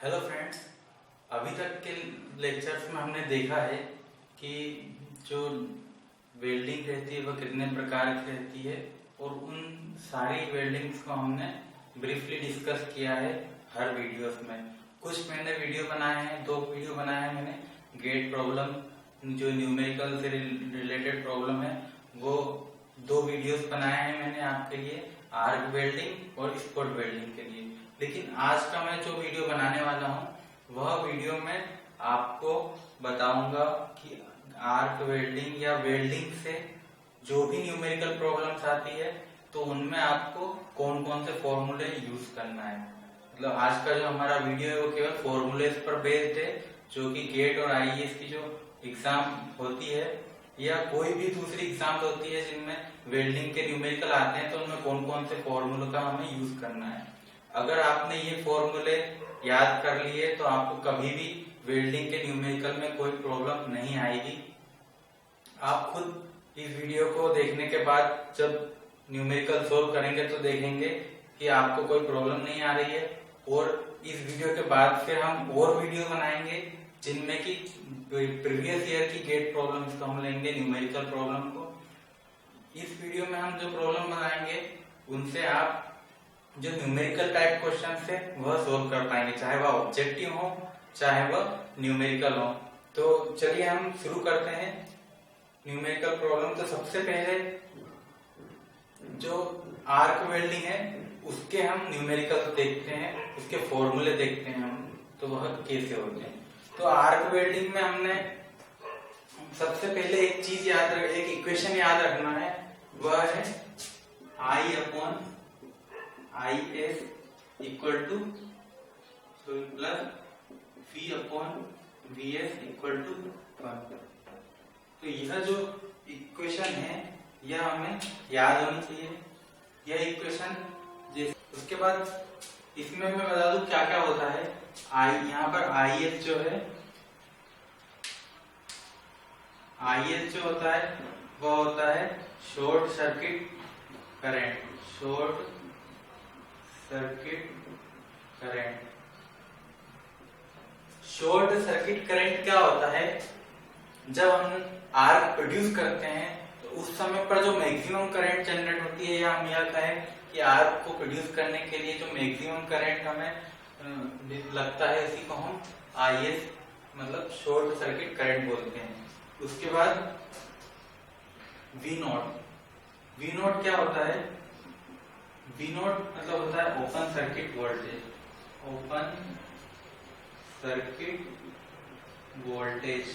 Hello friends, अभी तक के लेक्चर्स में हमने देखा है कि जो वेल्डिंग रहती है वह कितने प्रकार की रहती है और उन सारी वेल्डिंग्स को हमने ब्रीफली डिस्कस किया है हर वीडियोस में। कुछ मैंने वीडियो बनाए हैं, 2 वीडियो बनाए हैं मैंने। गेट प्रॉब्लम, जो न्यूमेरिकल से रिलेटेड प्रॉब्लम है, वो 2 वीडियोस बनाए हैं मैंने आपके लिए, आर्क वेल्डिंग और स्पॉट वेल्डिंग के लिए। लेकिन आज का मैं जो वीडियो बनाने वाला हूँ वह वीडियो में आपको बताऊंगा कि आर्क वेल्डिंग या वेल्डिंग से जो भी न्यूमेरिकल प्रॉब्लम्स आती है तो उनमें आपको कौन कौन से फॉर्मूले यूज करना है। मतलब आज का जो हमारा वीडियो है वो केवल फॉर्मूलेस पर बेस्ड है, जो कि गेट और आईएएस की जो एग्जाम होती है या कोई भी दूसरी एग्जाम होती है जिनमें वेल्डिंग के न्यूमेरिकल आते हैं तो उनमें कौन कौन से फॉर्मूलों का हमें यूज करना है। अगर आपने ये फॉर्मूले याद कर लिए तो आपको कभी भी वेल्डिंग के न्यूमेरिकल में कोई प्रॉब्लम नहीं आएगी। आप खुद इस वीडियो को देखने के बाद जब न्यूमेरिकल सोल्व करेंगे तो देखेंगे कि आपको कोई प्रॉब्लम नहीं आ रही है। और इस वीडियो के बाद फिर हम और वीडियो बनाएंगे जिनमें कि प्रीवियस ईयर की गेट प्रॉब्लम्स को हम लेंगे, न्यूमेरिकल प्रॉब्लम को। इस वीडियो में हम जो प्रॉब्लम बनाएंगे उनसे आप जो न्यूमेरिकल टाइप क्वेश्चन है वह सोल्व कर पाएंगे, चाहे वह ऑब्जेक्टिव हो चाहे वह न्यूमेरिकल हो। तो चलिए हम शुरू करते हैं न्यूमेरिकल प्रॉब्लम। तो सबसे पहले जो आर्क वेल्डिंग है उसके हम न्यूमेरिकल देखते हैं, उसके फॉर्मूले देखते हैं हम, तो वह कैसे होते हैं। तो आर्क वेल्डिंग में हमने सबसे पहले एक चीज एक इक्वेशन याद रखना है, वह है I/IS equal to plus V/VS equal to 1। तो यह जो इक्वेशन है यह हमें याद होनी चाहिए, यह इक्वेशन। उसके बाद इसमें मैं बता दूं क्या क्या होता है। यहाँ पर IS जो है, IS जो होता है वह होता है short circuit current. Short circuit current, short circuit current क्या होता है? जब हम आर्क प्रोड्यूस करते हैं तो उस समय पर जो मैक्सिमम करंट जनरेट होती है, या हम यह कहें कि आर्क को प्रोड्यूस करने के लिए जो मैक्सिमम करंट हमें लगता है उसी को हम IS मतलब शॉर्ट सर्किट करंट बोलते हैं। उसके बाद V नोट क्या होता है? V नोट मतलब होता है open circuit voltage. Open circuit voltage.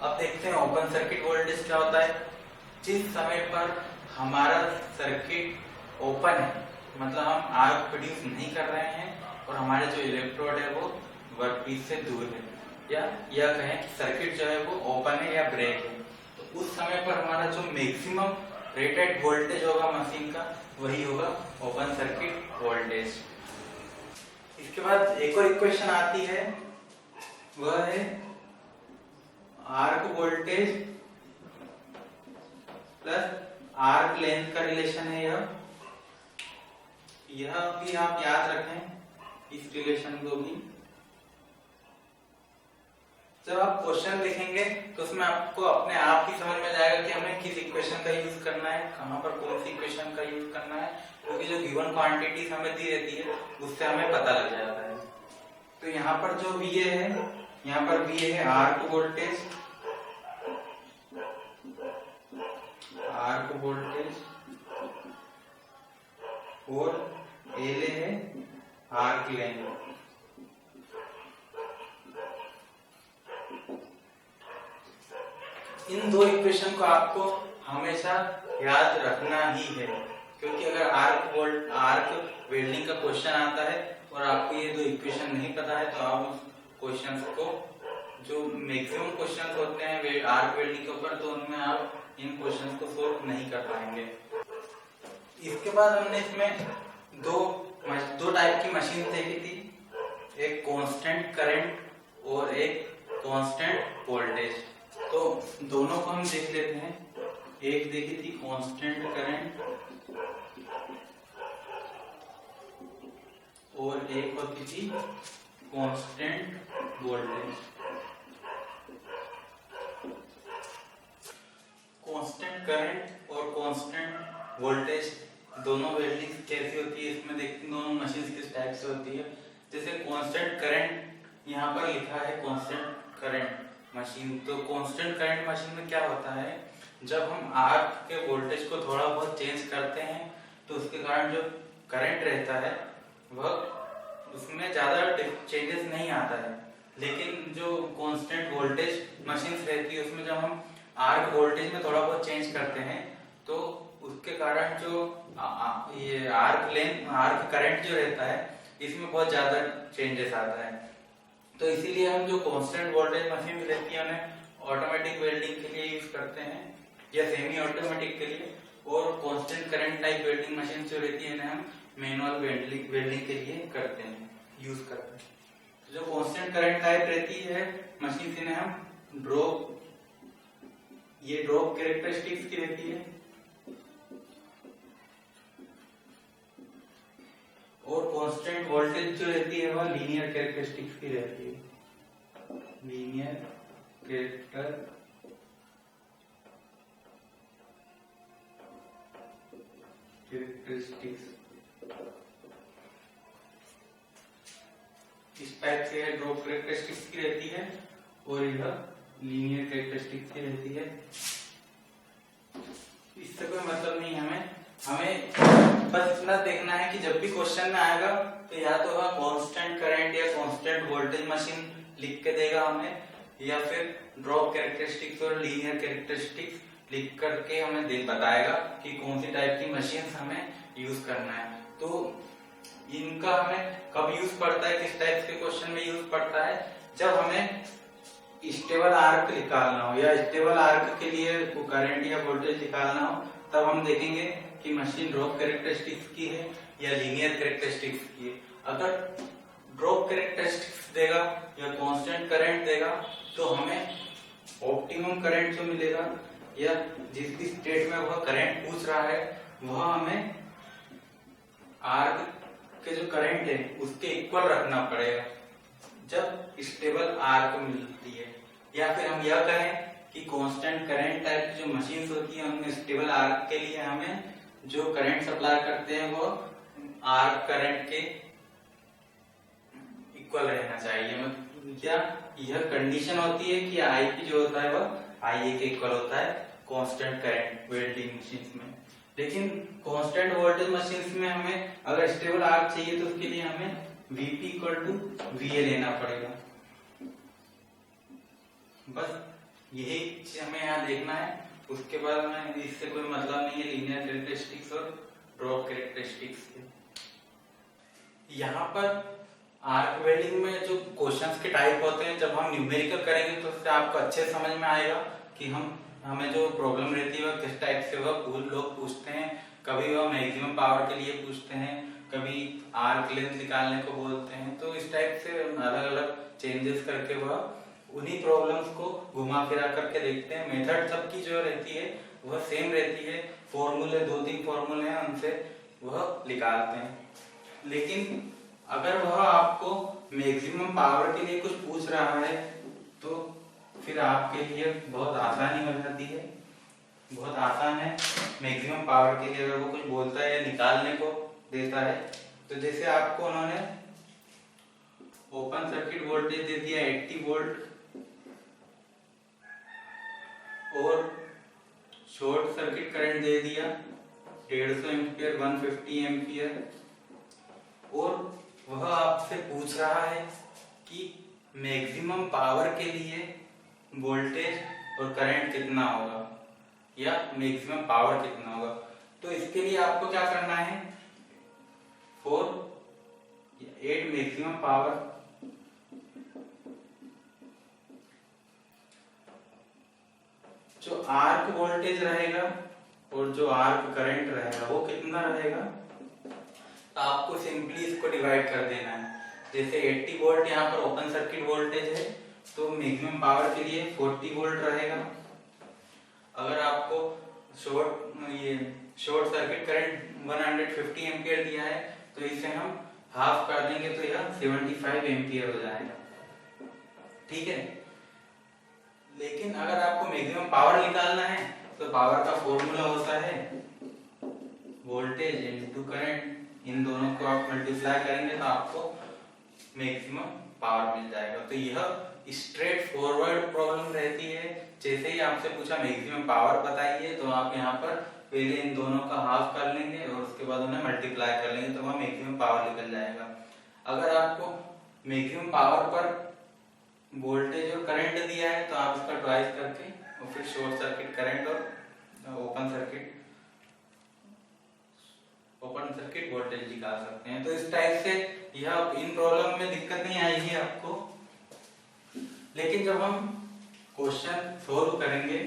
अब देखते हैं ओपन सर्किट वोल्टेज क्या होता है। जिस समय पर हमारा सर्किट ओपन है, मतलब हम आर्क प्रोड्यूस नहीं कर रहे हैं और हमारे जो इलेक्ट्रोड है वो वर्कपीस से दूर है, या यह कहें कि सर्किट जो है वो ओपन है या ब्रेक है, तो उस समय पर हमारा जो मैक्सिमम रेटेड वोल्टेज होगा मशीन का वही होगा ओपन सर्किट वोल्टेज। इसके बाद एक और इक्वेशन आती है, वह है arc voltage plus arc length का रिलेशन है। यह भी आप याद रखें, इस रिलेशन को भी। जब आप क्वेश्चन लिखेंगे तो उसमें आपको अपने आप ही समझ में जाएगा कि हमें किस इक्वेशन का यूज करना है, कहां पर कौन सी इक्वेशन का यूज करना है, क्योंकि जो गिवन क्वांटिटीज हमें दी रहती है उससे हमें पता लग जाता है। तो यहाँ पर जो VA है, यहाँ पर VA है आर्क वोल्टेज, आर्क वोल्टेज, और LA है आर्क लेंथ। इन 2 इक्वेशन को आपको हमेशा याद रखना ही है, क्योंकि अगर आर्क वेल्डिंग का क्वेश्चन आता है और आपको ये 2 इक्वेशन नहीं पता है तो आप उस क्वेश्चंस को, जो मैक्सिमम क्वेश्चंस होते हैं आर्क वेल्डिंग के ऊपर, तो उनमें आप इन क्वेश्चंस को सोल्व नहीं कर पाएंगे। इसके बाद हमने इसमें दो टाइप की मशीन देखी थी, एक कांस्टेंट करंट और एक कांस्टेंट वोल्टेज। तो दोनों को हम देख लेते हैं। एक देखी थी कांस्टेंट करंट और एक होती थी कांस्टेंट वोल्टेज। कांस्टेंट करंट और कांस्टेंट वोल्टेज दोनों वेल्डिंग कैसी होती है इसमें देखते हैं, दोनों मशीन किस टाइप से होती है। जैसे कांस्टेंट करंट यहाँ पर लिखा है कांस्टेंट करंट मशीन, तो कांस्टेंट करंट मशीन में क्या होता है, जब हम आर्क के वोल्टेज को थोड़ा बहुत चेंज करते हैं तो उसके कारण जो करंट रहता है वह उसमें ज्यादा चेंजेस नहीं आता है। लेकिन जो कांस्टेंट वोल्टेज मशीन रहती है उसमें जब हम आर्क वोल्टेज में थोड़ा बहुत चेंज करते हैं तो उसके कारण जो ये आर्क करंट जो रहता है इसमें बहुत ज्यादा चेंजेस आता है। तो इसीलिए हम जो कांस्टेंट वोल्टेज मशीन रहती है उन्हें ऑटोमेटिक वेल्डिंग के लिए यूज करते हैं या सेमी ऑटोमेटिक के लिए, और constant current type welding machine जो रहती है हम मैनुअल वेल्डिंग के लिए करते हैं, यूज करते हैं। तो जो कांस्टेंट करंट टाइप रहती है मशीन इन्हें हम ड्रॉप कैरेक्टरिस्टिक्स की रहती है, और कांस्टेंट वोल्टेज जो रहती है वह लीनियर कैरेक्टरिस्टिक्स की रहती है, लीनियर कैरेक्टरिस्टिक्स। इस टाइप से ड्रॉप कैरेक्टरिस्टिक्स की रहती है और यह लीनियर कैरेक्टरिस्टिक्स की रहती है। इससे कोई मतलब नहीं हमें बस इतना देखना है कि जब भी क्वेश्चन में आएगा तो या तो वह कांस्टेंट करंट या कांस्टेंट वोल्टेज मशीन लिख के देगा हमें, या फिर ड्रॉप कैरेक्टरिस्टिक्स और लीनियर कैरेक्टरिस्टिक्स लिख करके हमें बताएगा कि कौन सी टाइप की मशीन हमें यूज करना है। तो इनका हमें कब यूज पड़ता है, किस टाइप के क्वेश्चन में यूज पड़ता है, जब हमें स्टेबल आर्क निकालना हो या स्टेबल आर्क के लिए करंट या वोल्टेज निकालना हो, तब हम देखेंगे कि मशीन ड्रॉप कैरेक्टरिस्टिक्स की है या लीनियर कैरेक्टरिस्टिक्स की है। अगर ड्रॉप कैरेक्टरिस्टिक्स देगा या कांस्टेंट करंट देगा तो हमें ऑप्टिमम करंट जो मिलेगा या जिस भी स्टेट में वह करंट पूछ रहा है वह हमें आर्क के जो करंट है उसके इक्वल रखना पड़ेगा जब स्टेबल आर्क मिलती है। या फिर हम यह कहें कि कांस्टेंट करंट टाइप की जो मशीन्स होती है उनमें स्टेबल आर्क के लिए हमें जो करंट सप्लाई करते हैं वो आर्क करंट के इक्वल रहना चाहिए। क्या यह कंडीशन होती है कि आईपी जो होता है वह आईए के इक्वल होता है कांस्टेंट करंट वेल्डिंग मशीन्स में। लेकिन कांस्टेंट वोल्टेज मशीन्स में हमें अगर स्टेबल आर्क चाहिए तो उसके लिए हमें Vp इक्वल टू VA लेना पड़ेगा। बस यही चीज हमें यहाँ देखना है। उसके बाद में इससे कोई मतलब नहीं है लीनियर कैरेक्टरिस्टिक्स और ड्रॉप कैरेक्टरिस्टिक्स के। यहाँ पर आर्क वेल्डिंग में जो क्वेश्चंस के टाइप होते हैं जब हम न्यूमेरिकल करेंगे तो उससे आपको अच्छे समझ में आएगा कि हमें जो प्रॉब्लम रहती है वह किस टाइप से वह लोग पूछते हैं। कभी वह मैक्सिमम पावर के लिए पूछते हैं, कभी आर्क लेंथ निकालने को बोलते हैं। तो इस टाइप से अलग अलग चेंजेस करके वह उन्हीं प्रॉब्लम्स को घुमा फिरा करके देखते हैं। मेथड सबकी जो रहती है वह सेम रहती है, फॉर्मूले 2-3 फॉर्मूले हैं उनसे वह निकालते हैं। लेकिन अगर वह आपको मैक्सिमम पावर के लिए कुछ पूछ रहा है तो फिर आपके लिए बहुत आसानी हो जाती है, बहुत आसान है। मैक्सिमम पावर के लिए अगर वो कुछ बोलता है या निकालने को देता है तो जैसे आपको उन्होंने ओपन सर्किट वोल्टेज दे दिया 80 वोल्ट और शॉर्ट सर्किट करंट दे दिया 150 एम्पियर 150 एम्पियर, और वह आपसे पूछ रहा है कि मैक्सिमम पावर के लिए वोल्टेज और करंट कितना होगा या मैक्सिमम पावर कितना होगा। तो इसके लिए आपको क्या करना है, फॉर 8 मैक्सिमम पावर जो आर्क वोल्टेज रहेगा और जो आर्क करंट रहेगा वो कितना रहेगा, तो आपको सिंपली इसको डिवाइड कर देना है। जैसे 80 वोल्ट यहाँ पर ओपन सर्किट वोल्टेज है तो मैक्सिमम पावर के लिए 40 वोल्ट रहेगा। अगर आपको शॉर्ट सर्किट करंट 150 एम्पियर दिया है तो इसे हम हाफ कर देंगे तो यह 75 एम्पियर हो जाएगा, ठीक है। लेकिन अगर आपको मैक्सिमम पावर निकालना है तो पावर का फॉर्मूला होता है वोल्टेज इनटू करंट। इन दोनों को आप मल्टीप्लाई करेंगे तो आपको मैक्सिमम पावर मिल जाएगा। तो यह स्ट्रेट फॉरवर्ड प्रॉब्लम रहती है। जैसे ही आपसे पूछा मैक्सिमम पावर बताइए तो आप यहाँ पर पहले इन दोनों का हाफ कर लेंगे और उसके बाद उन्हें मल्टीप्लाई कर लेंगे तो वह मैक्सिमम पावर निकल जाएगा। अगर आपको मैक्सिमम पावर पर वोल्टेज और करंट दिया है तो आप इसका ट्वाइस करके और फिर शॉर्ट सर्किट करंट और ओपन सर्किट वोल्टेज निकाल सकते हैं। तो इस टाइप से यह इन प्रॉब्लम में दिक्कत नहीं आएगी आपको। लेकिन जब हम क्वेश्चन सोल्व करेंगे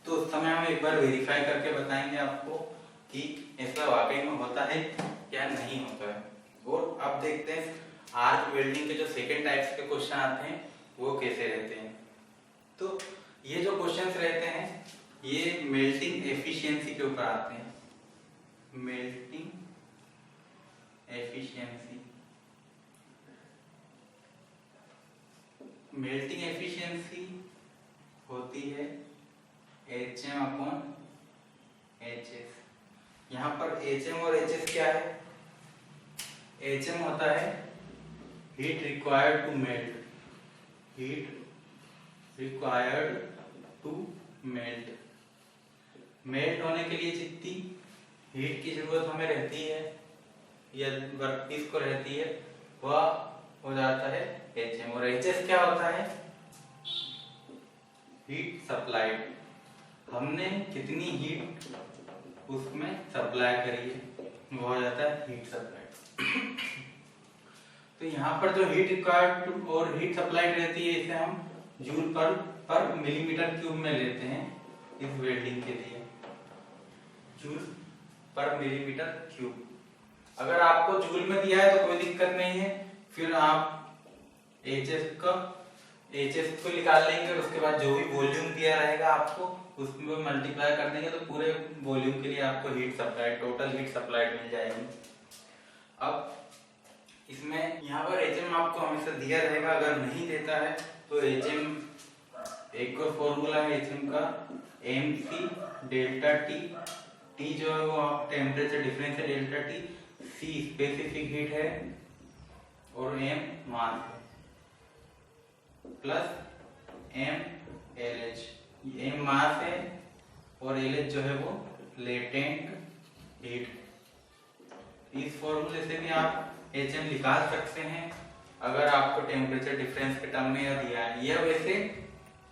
तो उस समय हम एक बार वेरीफाई करके बताएंगे आपको कि ऐसा वाकई में होता है या नहीं होता है। और अब देखते हैं आर्क वेल्डिंग के जो सेकेंड टाइप्स के क्वेश्चन आते हैं वो कैसे रहते हैं। तो ये जो क्वेश्चंस रहते हैं ये मेल्टिंग एफिशिएंसी के ऊपर आते हैं। मेल्टिंग एफिशिएंसी, मेल्टिंग एफिशिएंसी होती है HM/HS। यहाँ पर HM और HS क्या है? HM होता है heat required to melt, heat required to melt. Melt होने के लिए जितनी हीट की जरूरत हमें रहती है या वर्कपीस को रहती है वह हो जाता है HM। और HS क्या होता है? हीट सप्लाइड, हमने कितनी हीट उसमें सप्लाई करी है वो हो जाता है हीट सप्लाइड। तो यहाँ पर जो हीट रिक्वायर्ड और हीट सप्लाइड रहती है इसे हम जूल पर मिलीमीटर क्यूब में लेते हैं इस वेल्डिंग के लिए, जूल पर मिलीमीटर क्यूब। अगर आपको जूल में दिया है तो कोई दिक्कत नहीं है, फिर आप HS को निकाल लेंगे और उसके बाद जो भी वॉल्यूम दिया रहेगा आपको उसमें मल्टीप्लाई कर देंगे तो पूरे वॉल्यूम के लिए आपको heat supply, total heat supply मिल जाएगी। अब इसमें यहाँ पर HM आपको हमेशा दिया रहेगा, अगर नहीं देता है तो HM एक और फॉर्मूला है HM का MC डेल्टा T। T जो है वो टेम्परेचर डिफरेंस है delta T, C specific heat है और M मास है, प्लस M LH। M मास है और LH जो है वो लेटेंट हीट। इस फॉर्मूले से भी आप HM निकाल सकते हैं अगर आपको टेम्परेचर डिफरेंस के टर्म में यह दिया है। यह वैसे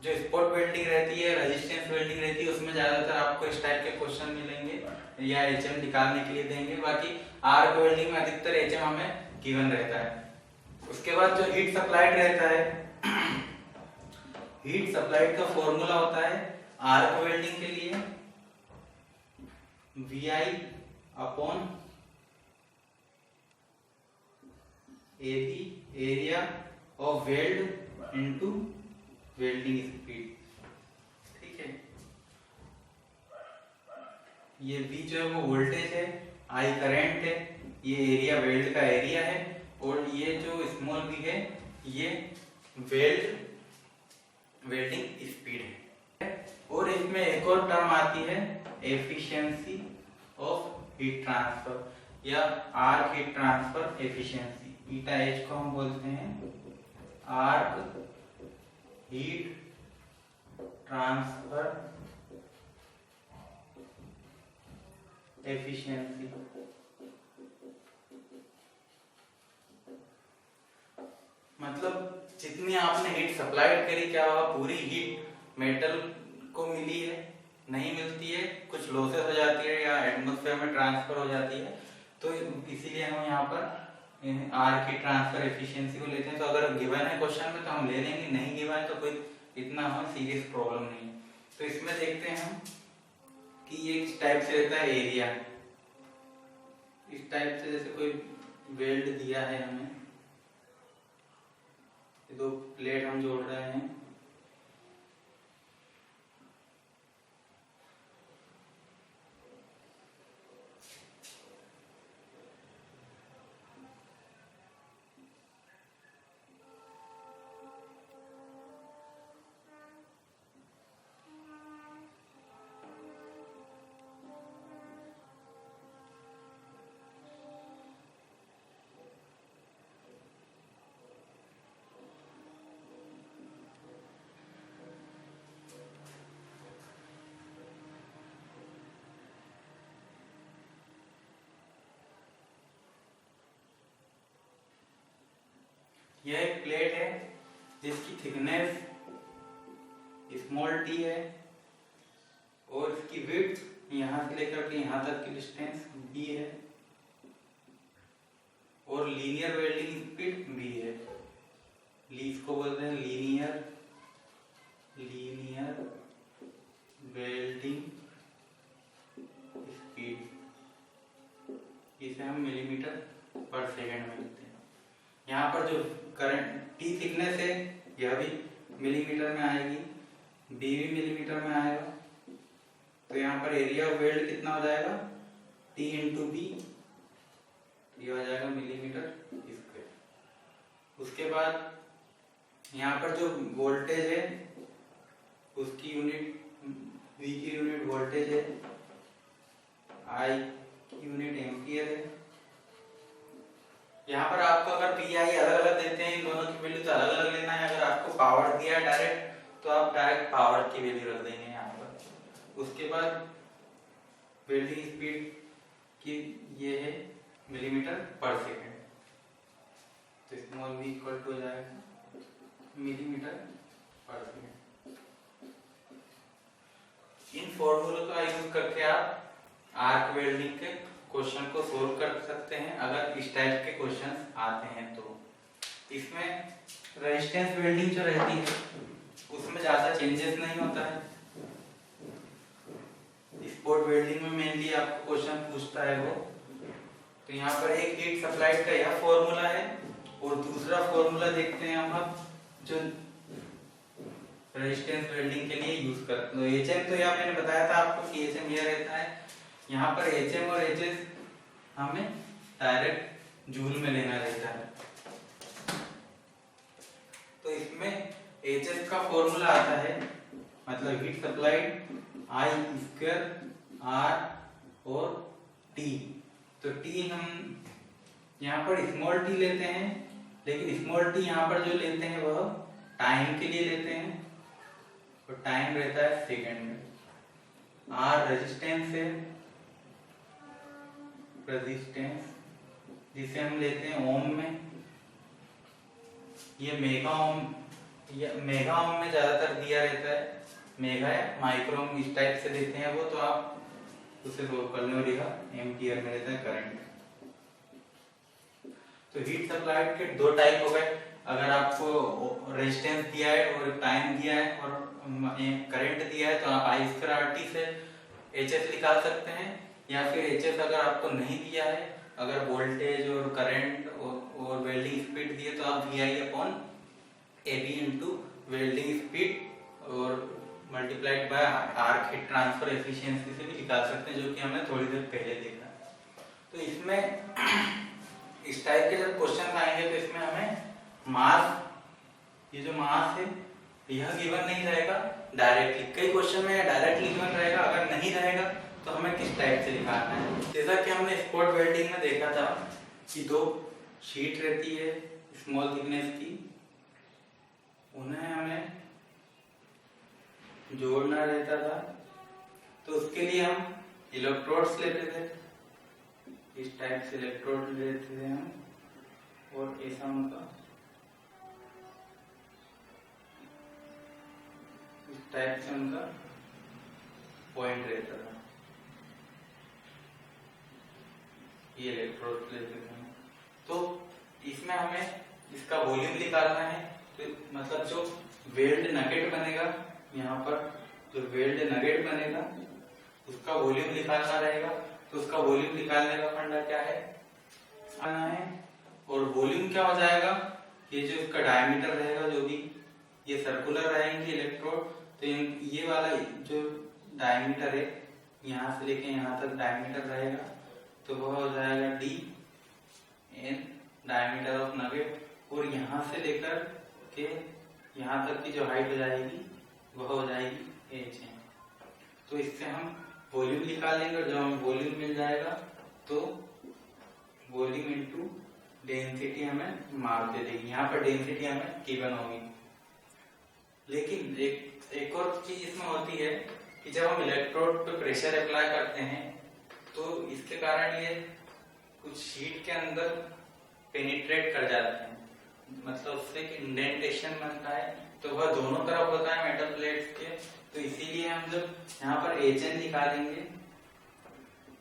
जो स्पॉट वेल्डिंग रहती है, रेजिस्टेंस वेल्डिंग रहती है उसमें ज्यादातर आपको इस टाइप के क्वेश्चन मिलेंगे या HM निकालने के लिए देंगे। बाकी आर्क वेल्डिंग में अधिकतर HM हमें गिवन रहता है। उसके बाद जो हीट सप्लाइड रहता है, हीट सप्लाइड का फॉर्मूला होता है आर्क वेल्डिंग के लिए VI upon AB area of weld into welding speed, ठीक है। ये V जो है वो वोल्टेज है, I करंट है, ये एरिया वेल्ड का एरिया है और ये जो स्मॉल v है ये वेल्डिंग स्पीड है। और इसमें एक और टर्म आती है एफिशिएंसी ऑफ हीट ट्रांसफर या आर्क हीट ट्रांसफर एफिशिएंसी, ईटा H को हम बोलते हैं आर्क हीट ट्रांसफर एफिशिएंसी। मतलब जितनी आपने हीट सप्लाइड करी क्या वह पूरी हीट मेटल को मिली है? नहीं मिलती है, कुछ लॉसेस हो जाती है या एटमॉस्फेयर में ट्रांसफर हो जाती है। तो इसीलिए हम यहाँ पर आर्क हीट ट्रांसफर एफिशिएंसी को लेते हैं। तो अगर गिवन है क्वेश्चन में तो हम ले लेंगे, नहीं गिवन है तो कोई इतना हमें सीरियस प्रॉब्लम नहीं है। तो इसमें देखते हैं हम कि ये इस टाइप से रहता है एरिया, इस टाइप से जैसे कोई वेल्ड दिया है हमें, दो प्लेट हम जोड़ रहे हैं, यह एक प्लेट है जिसकी थिकनेस स्मॉल टी है और इसकी विड्थ यहाँ से लेकर के यहाँ तक की डिस्टेंस बी है और लीनियर वेल्डिंग स्पीड बी है। इसको बोलते हैं लीनियर वेल्डिंग स्पीड। इसे हम मिलीमीटर पर सेकंड में लिखते हैं। यहाँ पर जो करंट टी थिकनेस है यह भी मिलीमीटर में आएगी, बी भी मिलीमीटर में आएगा। तो यहाँ पर एरिया ऑफ वेल्ड कितना हो जाएगा, टी इंटू बी, ये हो जाएगा मिलीमीटर स्क्वायर। उसके बाद यहाँ पर जो वोल्टेज है उसकी यूनिट V की यूनिट वोल्टेज है, I की यूनिट एम्पियर है। यहाँ पर आपको अगर PI अलग अलग देते हैं, इन दोनों की वैल्यू तो अलग अलग लेना है। अगर आपको पावर दिया है डायरेक्ट तो आप डायरेक्ट पावर की वैल्यू रख देंगे यहाँ पर। उसके बाद वेल्डिंग स्पीड की ये है मिलीमीटर पर सेकेंड, तो स्मॉल v इक्वल टू हो जाएगा मिलीमीटर पर सेकेंड। इन फॉर्मूलों का यूज करके आप आर्क वेल्डिंग के क्वेश्चन को सोल्व कर सकते हैं अगर इस टाइप के क्वेश्चन आते हैं तो। इसमें रेजिस्टेंस वेल्डिंग जो रहती है उसमें ज्यादा चेंजेस नहीं होता है। स्पॉट वेल्डिंग में मेनली आपको क्वेश्चन पूछता है वो, तो यहाँ पर एक हीट सप्लाइड का यह फॉर्मूला है और दूसरा फॉर्मूला देखते हैं हम अब जो रेजिस्टेंस वेल्डिंग के लिए यूज करते हैं। एचएम तो यह मैंने बताया था आपको कि एचएम यह रहता है। यहाँ पर एचएम और एचएस हमें डायरेक्ट जूल में लेना रहता है। तो इसमें एचएस का फॉर्मूला आता है, मतलब heat supplied I square R और टी। तो टी हम यहाँ पर स्मॉल टी लेते हैं, लेकिन स्मॉल टी यहाँ पर जो लेते हैं वह टाइम के लिए लेते हैं और टाइम रहता है सेकंड में। आर रेजिस्टेंस है, रेजिस्टेंस जिसे हम लेते हैं ओम में। ये मेगा ओम में ज्यादातर दिया रहता है, मेगा या माइक्रो ओम इस टाइप से देते हैं वो, तो आप उसे सोल्व कर लो। एम्पियर में रहता है करंट। तो हीट सप्लाइड के दो टाइप हो गए। अगर आपको रेजिस्टेंस दिया है और टाइम दिया है और करंट दिया है तो आप आई स्क्वायर आर टी से एचएस निकाल सकते हैं, या फिर एचएस अगर आपको नहीं दिया है, अगर वोल्टेज और करंट और वेल्डिंग स्पीड दिए तो आप V I upon A B into welding speed और multiplied by arc heat transfer efficiency से भी निकाल सकते हैं, जो कि हमने थोड़ी देर पहले देखा। तो इसमें इस टाइप के जब क्वेश्चन आएंगे तो इसमें हमें मास, ये जो मास है यह गिवन नहीं रहेगा डायरेक्टली। कई क्वेश्चन में डायरेक्टली गिवन रहेगा, अगर नहीं रहेगा तो हमें किस टाइप से निकालना है। जैसा कि हमने स्पॉट वेल्डिंग में देखा था कि दो शीट रहती है स्मॉल थिकनेस की, उन्हें हमें जोड़ना रहता था। तो उसके लिए हम इलेक्ट्रोड्स लेते थे, इस टाइप से इलेक्ट्रोड लेते थे हम, और ऐसा उनका इस टाइप से उनका पॉइंट रहता था। ये इलेक्ट्रोड लेते थे। तो इसमें हमें इसका वॉल्यूम निकालना है। तो मतलब जो वेल्ड नगेट बनेगा, यहाँ पर जो वेल्ड नगेट बनेगा उसका वॉल्यूम निकालना रहेगा। तो उसका वॉल्यूम निकालने का फंडा क्या है, आना है। और वॉल्यूम क्या हो जाएगा, ये जो इसका डायमीटर रहेगा, जो भी ये सर्कुलर रहेंगे इलेक्ट्रोड, तो ये वाला जो डायमीटर है यहाँ से लेके यहाँ तक डायमीटर रहेगा, तो वह हो जाएगा D N diameter of nugget. और यहाँ से लेकर के यहाँ तक की जो हाइट हो जाएगी वह हो जाएगी एच है। तो इससे हम वॉल्यूम निकाल लेंगे, और जब हमें वॉल्यूम मिल जाएगा तो वॉल्यूम इनटू डेंसिटी हमें मार्क दे देगी। यहाँ पर डेंसिटी हमें गिवन होगी। लेकिन एक और चीज इसमें होती है कि जब हम इलेक्ट्रोड पे प्रेशर अप्लाई करते हैं तो इसके कारण ये कुछ शीट के अंदर पेनिट्रेट कर जाते हैं। मतलब उससे एक इंडेंटेशन बनता है, तो वह दोनों तरफ होता है मेटल प्लेट्स के। तो इसीलिए हम जब यहाँ पर HN निकालेंगे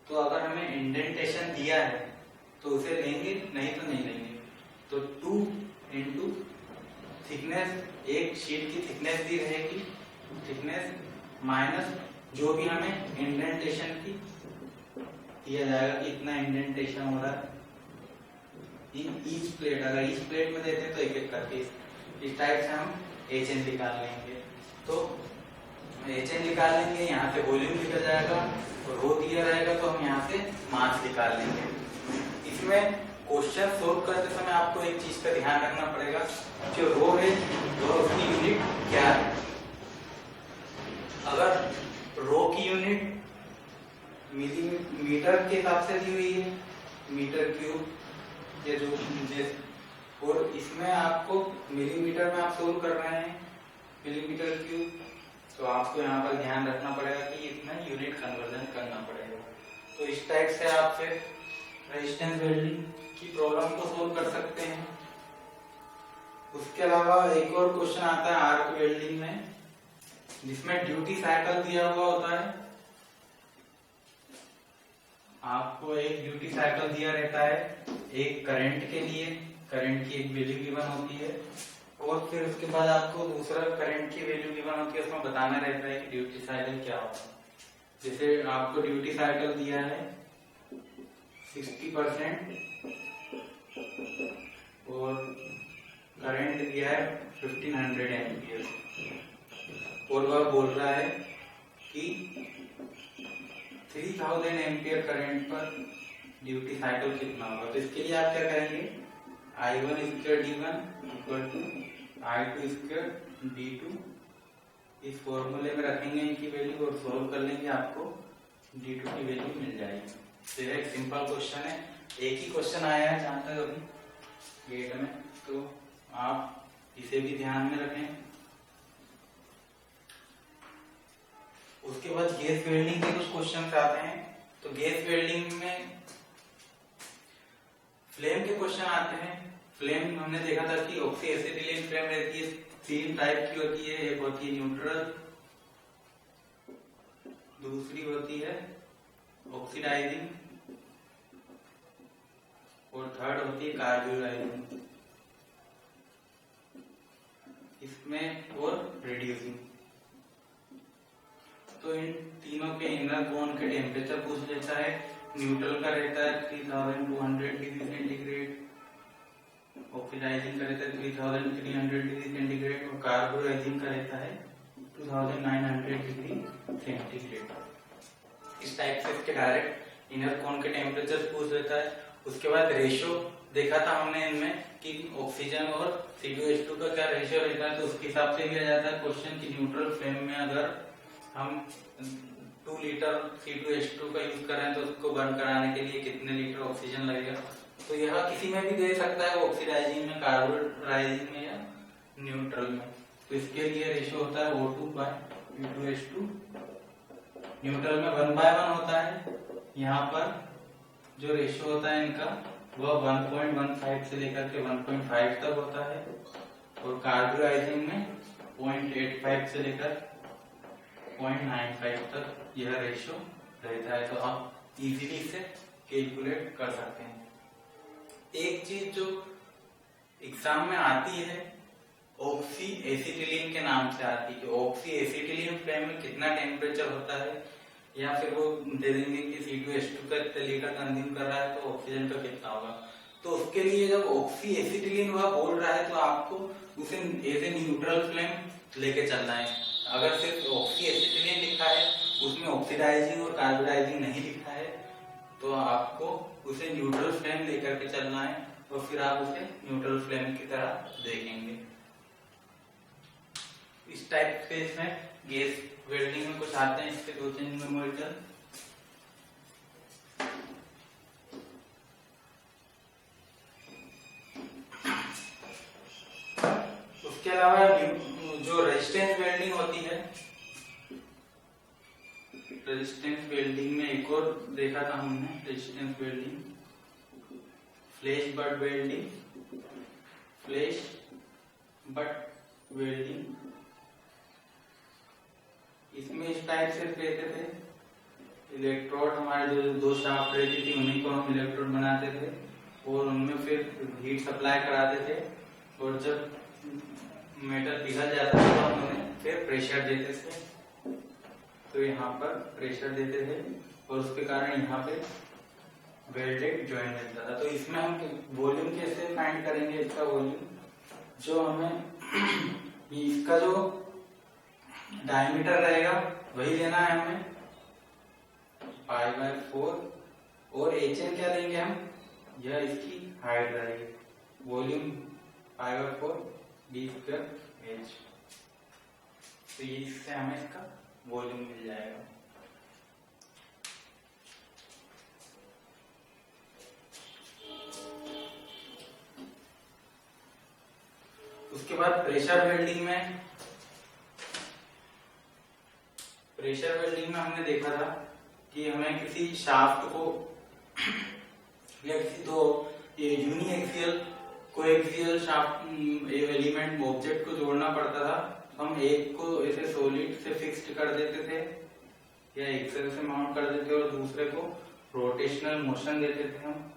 तो अगर हमें इंडेंटेशन दिया है तो उसे लेंगे, नहीं तो नहीं लेंगे। तो 2 इंटू थिकनेस, एक शीट की थिकनेस दी रहेगी, थिकनेस माइनस जो भी हमें इंडेंटेशन की दिया जाएगा कि इतना इंडेंटेशन हो रहा है इन ईच प्लेट। अगर ईच प्लेट में देते हैं तो एक एक करके इस टाइप से हम HN निकाल लेंगे। तो HN निकाल लेंगे, यहाँ से वॉल्यूम निकल जाएगा, रो दिया रहेगा तो हम यहाँ से मास निकाल लेंगे। इसमें क्वेश्चन सोल्व करते समय आपको एक चीज का ध्यान रखना पड़ेगा, जो रो है वो उसकी यूनिट क्या है। अगर रो की यूनिट मिलीमीटर के हिसाब से दी हुई है, मीटर क्यूब या जो, और इसमें आपको मिलीमीटर में आप सोल्व कर रहे हैं मिलीमीटर क्यूब, तो आपको यहाँ पर ध्यान रखना पड़ेगा कि इतना यूनिट कन्वर्जन करना पड़ेगा। तो इस टाइप से आप फिर रेजिस्टेंस वेल्डिंग की प्रॉब्लम को सोल्व कर सकते हैं। उसके अलावा एक और क्वेश्चन आता है आर्क वेल्डिंग में, जिसमें ड्यूटी साइकिल दिया हुआ होता है। आपको एक ड्यूटी साइकिल दिया रहता है, एक करंट के लिए, करंट की एक वैल्यू गिवन होती है, और फिर उसके बाद आपको दूसरा करंट की वैल्यू गिवन होती है, उसमें बताना रहता है कि ड्यूटी साइकिल क्या होता है। जैसे आपको ड्यूटी साइकिल दिया है 60% और करंट दिया है 1500 एम्पियर, और वह बोल रहा है कि 3000 एम्पियर करंट पर ड्यूटी साइकिल कितना होगा। तो इसके लिए आप क्या करेंगे, I1/D1 = I2/D2 इस फॉर्मूले में रखेंगे इनकी वैल्यू और सोल्व कर लेंगे, आपको D2 की वैल्यू मिल जाएगी। तो यह एक सिंपल क्वेश्चन है, एक ही क्वेश्चन आया है जहां तक अभी गेट में, तो आप इसे भी ध्यान में रखें। उसके बाद गैस वेल्डिंग के कुछ क्वेश्चन आते हैं। तो गैस वेल्डिंग में फ्लेम के क्वेश्चन आते हैं। फ्लेम हमने देखा था कि ऑक्सी एसिटिलीन फ्लेम रहती है, 3 टाइप की होती है, एक होती है न्यूट्रल, दूसरी होती है ऑक्सीडाइजिंग और थर्ड होती है कार्बोराइजिंग, इसमें और रिड्यूसिंग। तो इन तीनों के इनर कोन के टेम्परेचर पूछ लेता है। न्यूट्रल का रहता है 3200 डिग्री सेंटीग्रेड, ऑक्सीडाइजिंग का रहता है 3300 डिग्री सेंटीग्रेड, और कार्बोराइजिंग का रहता है 2900 डिग्री सेंटीग्रेड। इस टाइप से इसके डायरेक्ट इनर कोन के टेम्परेचर पूछ लेता है। उसके बाद रेशियो देखा था हमने इनमें कि ऑक्सीजन और C2H2 का क्या रेशियो रहता है, तो उसके हिसाब से दिया जाता है क्वेश्चन की न्यूट्रल फ्लेम में अगर हम 2 लीटर C2H2 का यूज करें तो उसको बर्न कराने के लिए कितने लीटर ऑक्सीजन लगेगा। तो यह किसी में भी दे सकता है, ऑक्सीडाइजिंग में, कार्बोराइजिंग में या न्यूट्रल में। तो इसके लिए रेशियो होता है O2/C2H2। न्यूट्रल में 1/1 होता है। यहाँ पर जो रेशियो होता है इनका वह 1.15 से लेकर के 1.5 तक होता है, और कार्बोराइजिंग में 0.85 से लेकर 0.95 तक यह रेशियो रहता है। तो आप इजीली इसे कैलकुलेट कर सकते हैं। एक चीज जो एग्जाम में आती है ऑक्सी एसिटिलीन के नाम से आती है कि ऑक्सी एसिटिलीन फ्लेम में कितना टेम्परेचर होता है, या फिर वो दे देंगे कि C2H2 का लीटर कंज्यूम कर रहा है तो ऑक्सीजन का कितना होगा। तो उसके लिए जब ऑक्सी एसिटिलीन वह बोल रहा है तो आपको उसे एज ए न्यूट्रल फ्लेम लेके चलना है। अगर सिर्फ ऑक्सी एसिटिलीन लिखा है, उसमें ऑक्सीडाइजिंग और कार्बोडाइजिंग नहीं लिखा है, तो आपको उसे न्यूट्रल फ्लेम लेकर के चलना है, और फिर आप उसे न्यूट्रल फ्लेम की तरह देखेंगे। इस टाइप के इसमें गैस वेल्डिंग में कुछ आते हैं, इसके 2-3 न्यूमेरिकल। उसके अलावा जो रेजिस्टेंस वेल्डिंग होती है, रेजिस्टेंस वेल्डिंग में एक और देखा था हमने, resistance welding, flash butt welding, flash butt welding, इसमें इस टाइप से रहते थे। इलेक्ट्रोड हमारे जो दो शाफ्ट रहती थी उन्हीं को हम इलेक्ट्रोड बनाते थे और उनमें फिर हीट सप्लाई कराते थे, और जब मेटल पिघल जाता था तो हम उन्हें फिर प्रेशर देते थे। तो यहाँ पर प्रेशर देते थे और उसके कारण यहाँ पे वेल्डेड जॉइंट मिलता था। तो इसमें हम वॉल्यूम कैसे फाइंड करेंगे, इसका वॉल्यूम जो हमें इसका जो डायमीटर रहेगा वही लेना है हमें π/4, और HN क्या लेंगे हम, यह इसकी हाइट रहेगी। वॉल्यूम π/4 d² H, तो इससे हमें इसका वॉल्यूम मिल जाएगा। उसके बाद प्रेशर वेल्डिंग में हमने देखा था कि हमें किसी शाफ्ट को या किसी दो uniaxial coaxial shaft element object को जोड़ना पड़ता था। हम एक को ऐसे सॉलिड से फिक्स्ड कर देते थे या एक्सेल से माउंट कर देते और दूसरे को रोटेशनल मोशन देते थे, हम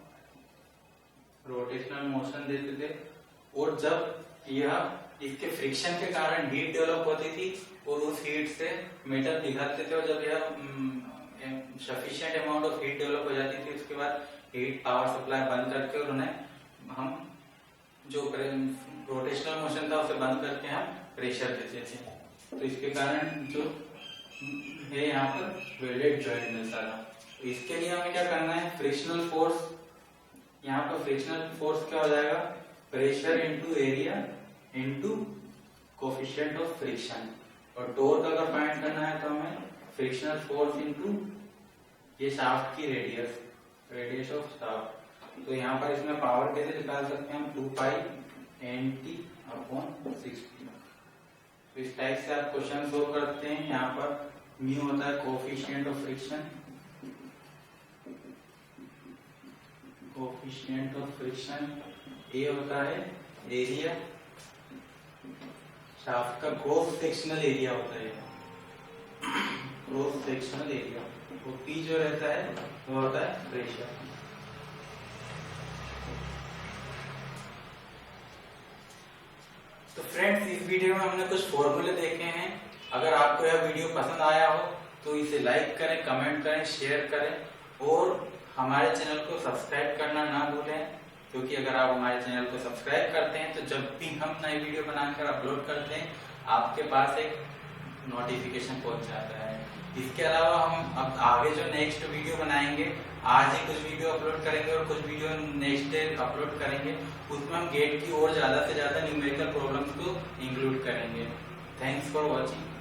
रोटेशनल मोशन देते थे। और जब यह इसके फ्रिक्शन के कारण हीट डेवलप होती थी और उस हीट से मेटल पिघलते थे, और जब यह sufficient amount of heat develop हो जाती थी उसके बाद हीट पावर सप्लाई बंद करके और उन्हें हम जो रोटेशनल मोशन था उसे बंद करके हम प्रेशर देते थे। तो इसके कारण जो है यहाँ पर वेल्डेड जॉइंट मिलता था। तो इसके लिए हमें क्या करना है, फ्रिक्शनल फोर्स, यहाँ पर फ्रिक्शनल फोर्स क्या हो जाएगा, pressure into area into coefficient of friction. और टॉर्क अगर फाइंड करना है तो हमें फ्रिक्शनल फोर्स इंटू ये शाफ्ट की रेडियस ऑफ शाफ्ट। तो यहाँ पर इसमें पावर कैसे निकाल सकते हैं हम, 2π/NT/60। तो इस टाइप से आप क्वेश्चन सोल्व करते हैं। यहाँ पर म्यू होता है coefficient of friction, coefficient of friction, A होता है एरिया, शाफ्ट का क्रॉस सेक्शनल एरिया होता है, क्रॉस सेक्शनल एरिया, और पी जो रहता है वो होता है प्रेशर। तो फ्रेंड्स, इस वीडियो में हमने कुछ फॉर्मूले देखे हैं। अगर आपको यह वीडियो पसंद आया हो तो इसे लाइक करें, कमेंट करें, शेयर करें और हमारे चैनल को सब्सक्राइब करना ना भूलें, क्योंकि अगर आप हमारे चैनल को सब्सक्राइब करते हैं तो जब भी हम नई वीडियो बनाकर अपलोड करते हैं आपके पास एक नोटिफिकेशन पहुंच जाता है। इसके अलावा हम अब आगे जो नेक्स्ट वीडियो बनाएंगे, आज ही कुछ वीडियो अपलोड करेंगे और कुछ वीडियो नेक्स्ट डे अपलोड करेंगे, उसमें हम गेट की और ज्यादा से ज्यादा न्यूमेरिकल प्रॉब्लम्स को इंक्लूड करेंगे। Thanks for watching.